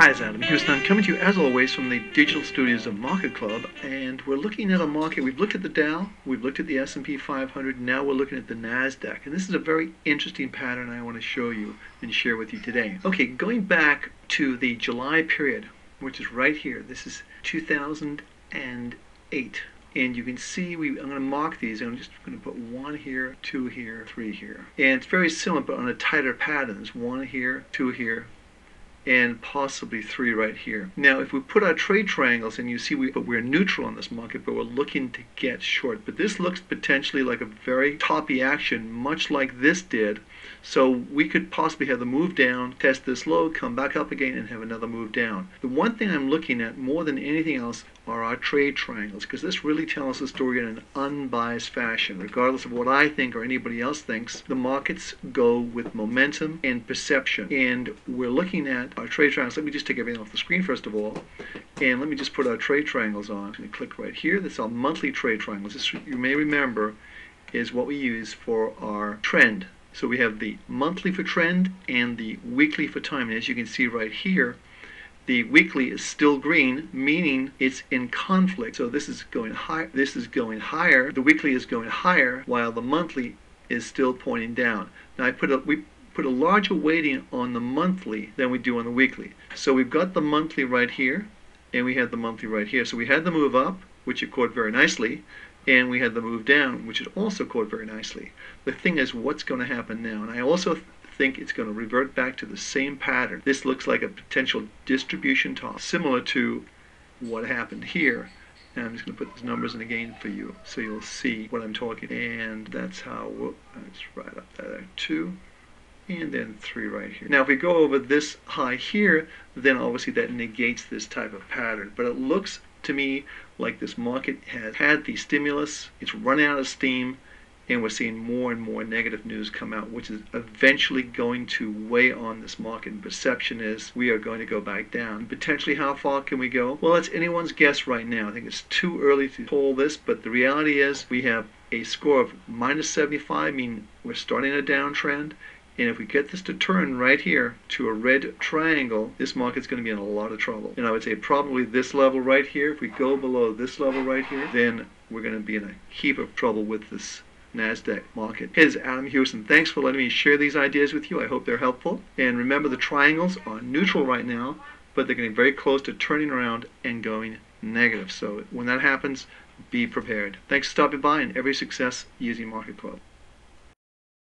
Hi, it's Adam Houston. I'm coming to you as always from the digital studios of Market Club, and we're looking at a market. We've looked at the Dow, we've looked at the S&P 500, now we're looking at the NASDAQ, and this is a very interesting pattern I want to show you and share with you today. Okay, going back to the July period, which is right here. This is 2008. And you can see, I'm going to mark these. I'm just going to put 1 here, 2 here, 3 here. And it's very similar, but on a tighter pattern. There's 1 here, 2 here, and possibly 3 right here. Now, if we put our trade triangles, and you see we're neutral on this market, but we're looking to get short. But this looks potentially like a very toppy action, much like this did. So we could possibly have the move down, test this low, come back up again, and have another move down. The one thing I'm looking at more than anything else are our trade triangles, because this really tells the story in an unbiased fashion. Regardless of what I think or anybody else thinks, the markets go with momentum and perception. And we're looking at our trade triangles. Let me just take everything off the screen first of all, and let me just put our trade triangles on. I'm going to click right here. That's our monthly trade triangles. This, you may remember, is what we use for our trend. So we have the monthly for trend and the weekly for time. And as you can see right here, the weekly is still green, meaning it's in conflict. So this is going high. This is going higher. The weekly is going higher, while the monthly is still pointing down. Now we put a larger weighting on the monthly than we do on the weekly. So we've got the monthly right here, and we had the monthly right here. So we had the move up, which it caught very nicely, and we had the move down, which it also caught very nicely. The thing is, what's going to happen now? And I also think it's going to revert back to the same pattern. This looks like a potential distribution top, similar to what happened here. And I'm just going to put these numbers in again for you, so you'll see what I'm talking. And that's how. That's right up there, 2. And then 3 right here. Now if we go over this high here, then obviously that negates this type of pattern. But it looks to me like this market has had the stimulus, it's run out of steam, and we're seeing more and more negative news come out, which is eventually going to weigh on this market. And perception is we are going to go back down. Potentially, how far can we go? Well, it's anyone's guess right now. I think it's too early to call this, but the reality is we have a score of minus 75, meaning we're starting a downtrend. And if we get this to turn right here to a red triangle, this market's going to be in a lot of trouble. And I would say probably this level right here. If we go below this level right here, then we're going to be in a heap of trouble with this NASDAQ market. Hey, this is Adam Houston. Thanks for letting me share these ideas with you. I hope they're helpful. And remember, the triangles are neutral right now, but they're getting very close to turning around and going negative. So when that happens, be prepared. Thanks for stopping by, and every success using Market Club.